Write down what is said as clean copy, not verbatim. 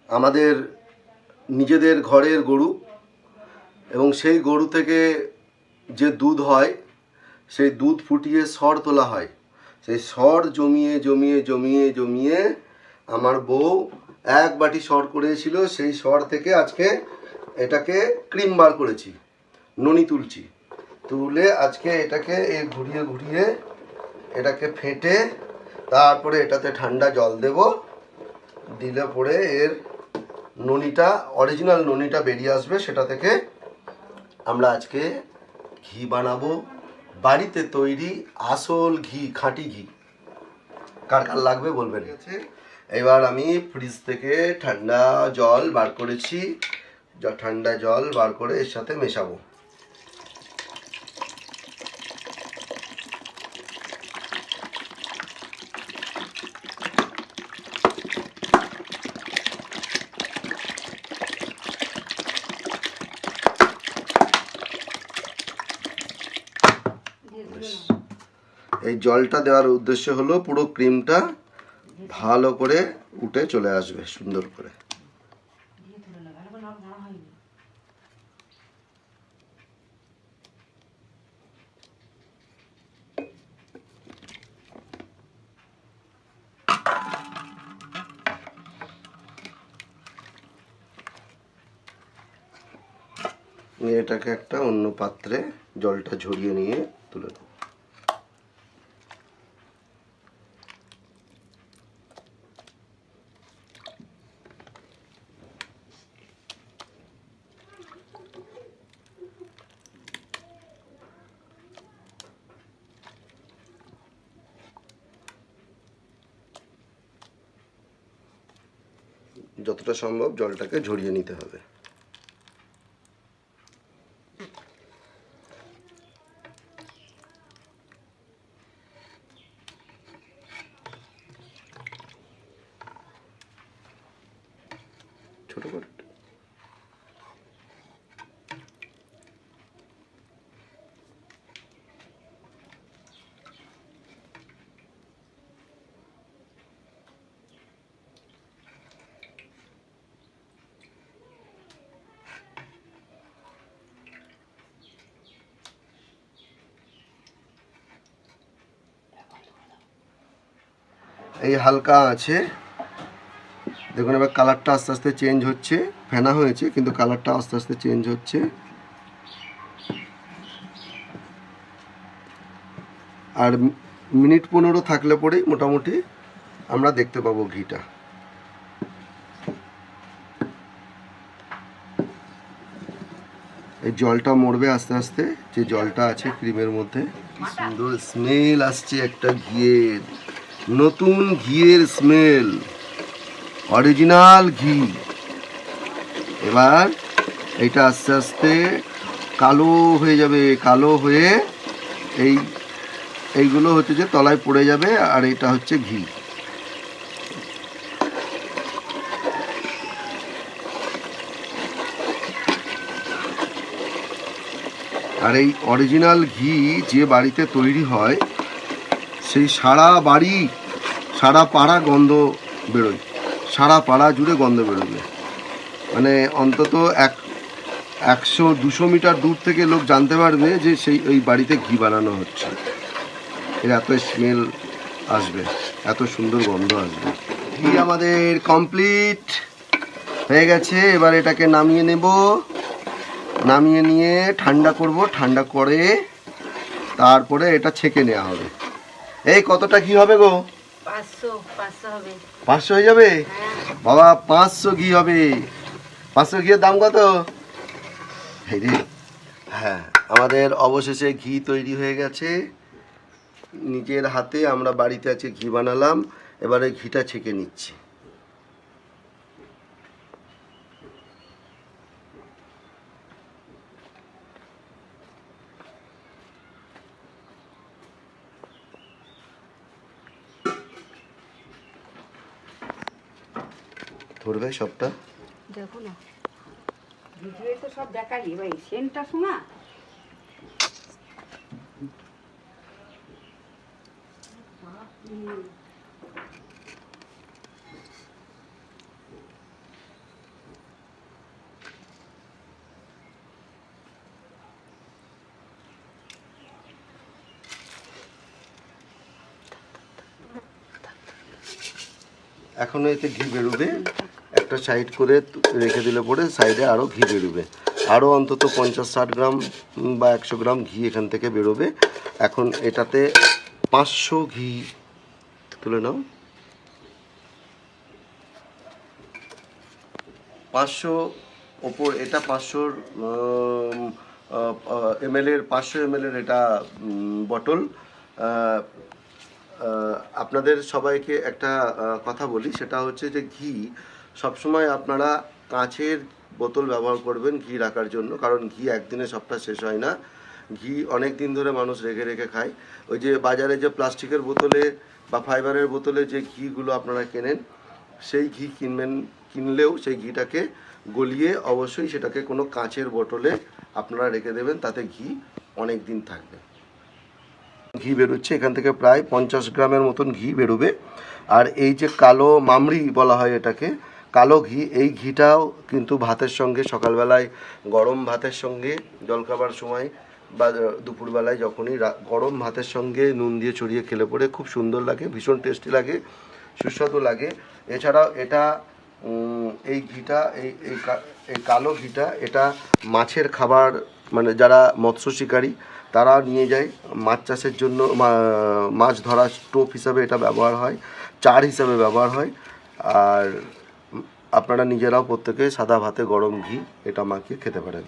আমাদের নিজেদের ঘরের গরু এবং সেই গরু থেকে যে দুধ হয় সেই দুধ ফুটিয়ে সর তোলা হয়। সেই সর জমিয়ে জমিয়ে জমিয়ে জমিয়ে আমার বউ এক বাটি সর করেছিল। সেই সর থেকে আজকে এটাকে ক্রিম বার করেছি, ননি তুলছি। তুলে আজকে এটাকে এই ঘুরিয়ে ঘুরিয়ে এটাকে ফেটে তারপরে এটাতে ঠান্ডা জল দেব। দিলে পরে এর ননিটা, অরিজিনাল ননিটা বেরিয়ে আসবে। সেটা থেকে আমরা আজকে ঘি বানাবো, বাড়িতে তৈরি আসল ঘি, খাঁটি ঘি। কার কার লাগবে বলবেন। এবার আমি ফ্রিজ থেকে ঠান্ডা জল বার করেছি, ঠান্ডা জল বার করে এর সাথে মেশাবো। এই জলটা দেওয়ার উদ্দেশ্য হলো পুরো ক্রিমটা ভালো করে উঠে চলে আসবে সুন্দর করে। এটাকে একটা অন্য পাত্রে জলটা ঝরিয়ে নিয়ে তুলে দেবো। যতটা সম্ভব জলটাকে ঝরিয়ে নিতে হবে। ছোট করে এই হালকা আছে, দেখুন এবার কালারটা আস্তে আস্তে চেঞ্জ হচ্ছে। ফেনা হয়েছে কিন্তু কালারটা আস্তে আস্তে চেঞ্জ হচ্ছে। আর মিনিট 15 থাকলে পরেই মোটামুটি আমরা দেখতে পাবো ঘিটা। এই জলটা মরবে আস্তে আস্তে, যে জলটা আছে ক্রিমের মধ্যে। কি সুন্দর স্মেল আসছে একটা ঘিয়ের, নতুন ঘিয়ের স্মেল, অরিজিনাল ঘি। এবার এইটা আস্তে আস্তে কালো হয়ে যাবে, কালো হয়ে এইগুলো হচ্ছে যে তলায় পড়ে যাবে, আর এটা হচ্ছে ঘি। আর এই অরিজিনাল ঘি যে বাড়িতে তৈরি হয় সেই সারা বাড়ি, সারা পাড়া গন্ধ বেরোয়, সারা পাড়া জুড়ে গন্ধ বেরোবে। মানে অন্তত 100-200 মিটার দূর থেকে লোক জানতে পারবে যে সেই ওই বাড়িতে ঘি বানানো হচ্ছে। এর এত স্মেল আসবে, এত সুন্দর গন্ধ আসবে। ঘি আমাদের কমপ্লিট হয়ে গেছে। এবার এটাকে নামিয়ে নেব, নামিয়ে নিয়ে ঠান্ডা করব। ঠান্ডা করে তারপরে এটা ছেঁকে নেওয়া হবে। এই কতটা ঘি হবে গো? 500 হবে। 500 হয়ে যাবে? বাবা 500 ঘি হবে। 500 ঘিয়ের দাম কত? হ্যাঁ, আমাদের অবশেষে ঘি তৈরি হয়ে গেছে। নিজের হাতে আমরা বাড়িতে আছে ঘি বানালাম। এবারে ঘিটা ছেঁকে নিচ্ছি। ধরবে সবটা? দেখো না, ভিডিওতে তো সব দেখালি, ভাই সেন্টটা শোনা। এখনও এতে ঘি বেরোবে, একটা সাইড করে রেখে দিলে পরে সাইডে আরও ঘি বেরোবে, আরও অন্তত 50-60 গ্রাম বা 100 গ্রাম ঘি এখান থেকে বেরোবে। এখন এটাতে 500 ঘি তুলে নাও, 500 ওপর, এটা 500 ml-এর 500 ml-এর এটা বটল। আপনাদের সবাইকে একটা কথা বলি, সেটা হচ্ছে যে ঘি সবসময় আপনারা কাঁচের বোতল ব্যবহার করবেন ঘি রাখার জন্য, কারণ ঘি একদিনে সবটা শেষ হয় না। ঘি অনেক দিন ধরে মানুষ রেখে রেখে খায়। ওই যে বাজারে যে প্লাস্টিকের বোতলে বা ফাইবারের বোতলে যে ঘিগুলো আপনারা কেনেন, সেই ঘি কিনলেও সেই ঘিটাকে গলিয়ে অবশ্যই সেটাকে কোনো কাঁচের বোতলে আপনারা রেখে দেবেন, তাতে ঘি অনেক দিন থাকবে। ঘি বেরোচ্ছে এখান থেকে প্রায় 50 গ্রামের মতন ঘি বেরোবে। আর এই যে কালো মামড়ি বলা হয় এটাকে, কালো ঘি, এই ঘিটাও কিন্তু ভাতের সঙ্গে সকালবেলায় গরম ভাতের সঙ্গে জলখাবার সময় বা দুপুরবেলায় যখনই গরম ভাতের সঙ্গে নুন দিয়ে চড়িয়ে খেলে পরে খুব সুন্দর লাগে, ভীষণ টেস্টি লাগে, সুস্বাদু লাগে। এছাড়াও এটা এই ঘিটা, এই কালো ঘিটা, এটা মাছের খাবার, মানে যারা মৎস্য শিকারী তারা নিয়ে যায় মাছ চাষের জন্য, মাছ ধরার টোপ হিসাবে এটা ব্যবহার হয়, চার হিসাবে ব্যবহার হয়। আর আপনারা নিজেরাও প্রত্যেকে সাদা ভাতে গরম ঘি এটা মাখিয়ে খেতে পারেন।